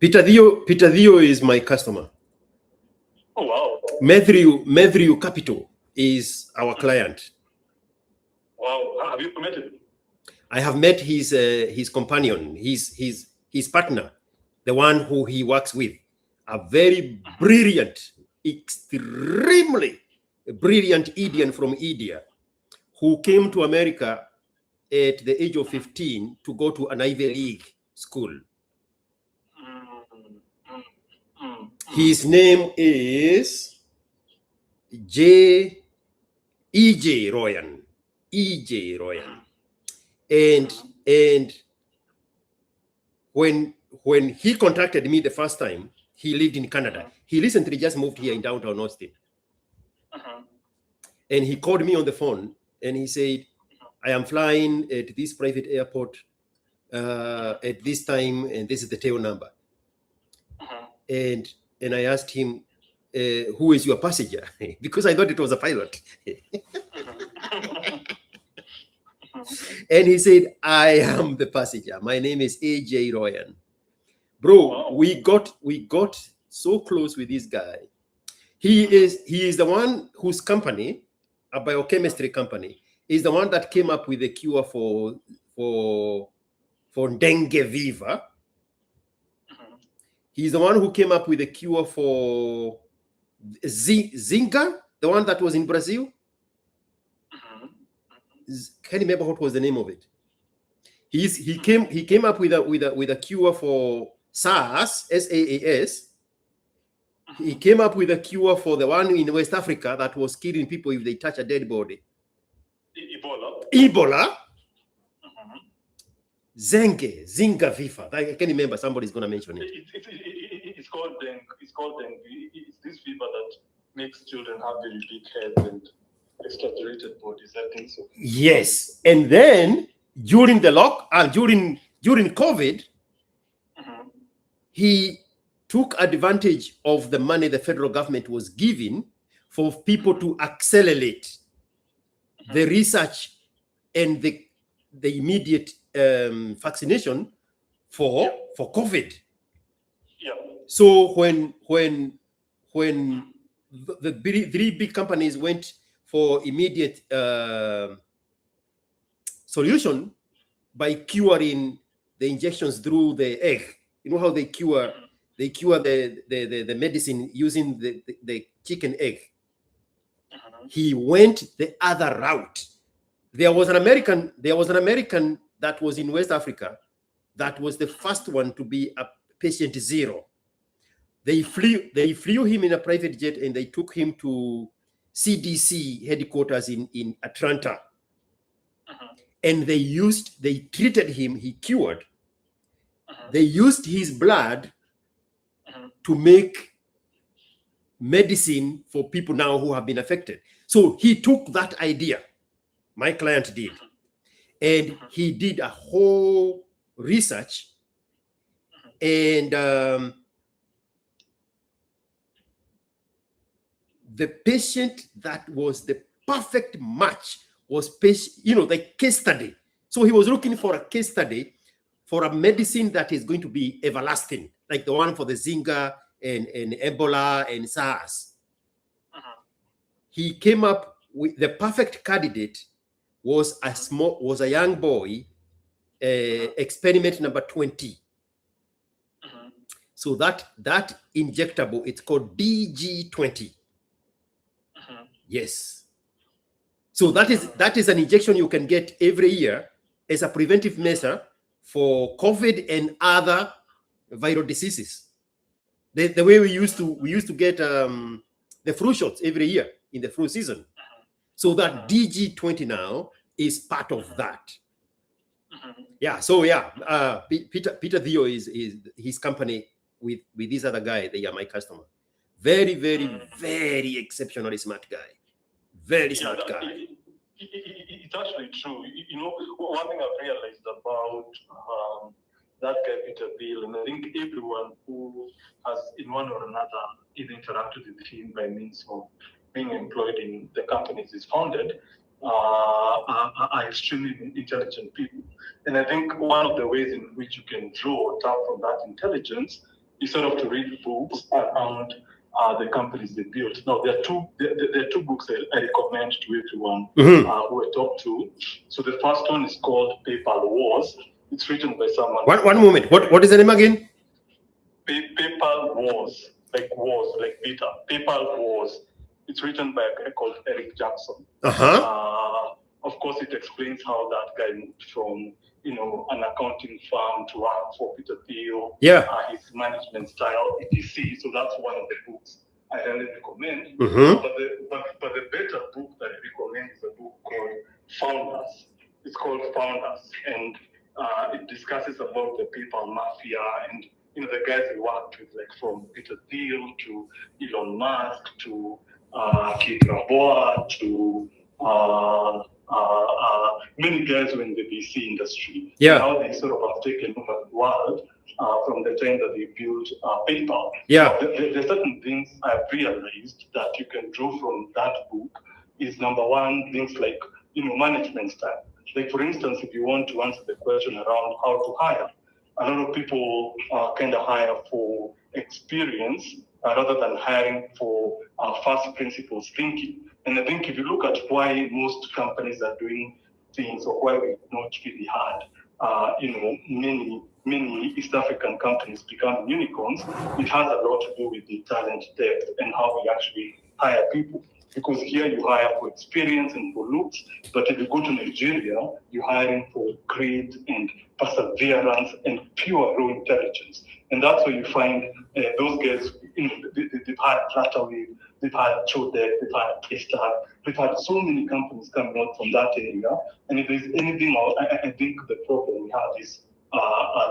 Peter Theo is my customer. Oh, wow. Methriu Capital is our client. Wow. Have you met him? I have met his companion, his partner, the one who he works with. A very brilliant, extremely brilliant Indian from India who came to America at the age of 15 to go to an Ivy League school. His name is E.J. Royan. E.J. Royan. And when he contacted me the first time, he lived in Canada. He recently just moved here in downtown Austin. And he called me on the phone and he said, I am flying at this private airport at this time, and this is the tail number. And I asked him, who is your passenger? Because I thought it was a pilot. And he said, I am the passenger. My name is A.J. Royan. Bro, we got so close with this guy. He is the one whose company, a biochemistry company, is the one that came up with the cure for dengue fever. He's the one who came up with the cure for Zika, the one that was in Brazil. Can't remember what was the name of it. He came up with a cure for SARS, SAAS. He came up with a cure for the one in West Africa that was killing people if they touch a dead body. Ebola. Zika fever. I can't remember. Somebody's gonna mention it. It's called dengue. It's this fever that makes children have very big heads and exaggerated bodies. I think so. Yes, and then during the during COVID, he took advantage of the money the federal government was giving for people to accelerate the research and the immediate vaccination for COVID. Yeah. So when the three big companies went for immediate solution by curing the injections through the egg, you know how they cure the medicine using the chicken egg. He went the other route. There was an American that was in West Africa that was the first one to be a patient zero. They flew him in a private jet and they took him to CDC headquarters in Atlanta. And they treated him, he cured. They used his blood to make medicine for people now who have been affected. So he took that idea, my client did, and he did a whole research, and the patient that was the perfect match was the case study. So he was looking for a case study for a medicine that is going to be everlasting, like the one for the Zika and Ebola and SARS. He came up with the perfect candidate was a young boy, experiment number 20. So that injectable, it's called DG20. Yes. So that is an injection you can get every year as a preventive measure for COVID and other viral diseases. The way we used to get the flu shots every year in the flu season. So that DG20 now is part of that. Yeah. So yeah, Peter Theo is his company with this other guy. They are my customer. Very, very, very exceptionally smart guy. Very smart guy. It's actually true. You know, one thing I've realized about that guy, Peter Thiel, and I think everyone who has, in one or another, either interacted with him by means of being employed in the companies he's founded, are extremely intelligent people. And I think one of the ways in which you can draw tap from that intelligence is sort of to read books around the companies they built. Now, there are two books I recommend to everyone who I talk to. So the first one is called PayPal Wars. It's written by someone. One moment. What is the name again? PayPal Wars, like Peter. PayPal Wars. It's written by a guy called Eric Jackson. Of course, it explains how that guy moved from, an accounting firm to work for Peter Thiel. Yeah. His management style, etc. So that's one of the books I really recommend. But the better book that I recommend is a book called Founders. It's called Founders, and it discusses about the PayPal mafia and the guys we worked with, like from Peter Thiel to Elon Musk to Keith Rabois to many guys who are in the VC industry. Yeah. How they sort of have taken over the world from the time that they built PayPal. Yeah. There are certain things I've realized that you can draw from that book. Is number one, things like management style. Like for instance, if you want to answer the question around how to hire, a lot of people kind of hire for experience rather than hiring for first principles thinking. And I think if you look at why most companies are doing things or why we've not really had, many East African companies become unicorns, it has a lot to do with the talent depth and how we actually hire people. Because here you hire for experience and for looks, but if you go to Nigeria, you're hiring for grit and perseverance and pure raw intelligence. And that's where you find those guys, they've had Flatterwave, they've had Chodek, they've had Playstar, they've had so many companies coming out from that area. And if there's anything, I think the problem we have is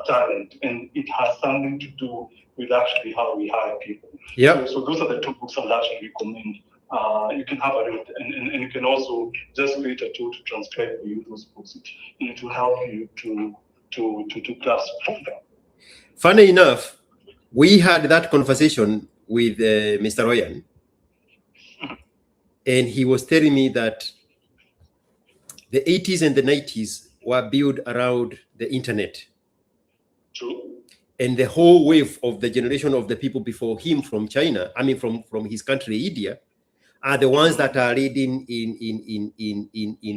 talent, and it has something to do with actually how we hire people. Yeah. So those are the two books I'll actually recommend. You can have a read, and you can also just create a tool to transcribe for you those books. It will help you to grasp them. Funny enough, we had that conversation with Mr. Royan, and he was telling me that the 80s and the 90s were built around the internet. True. And the whole wave of the generation of the people before him from China, from his country, India, are the ones that are leading in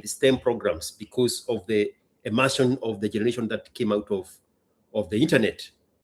the STEM programs because of the immersion of the generation that came out of the internet.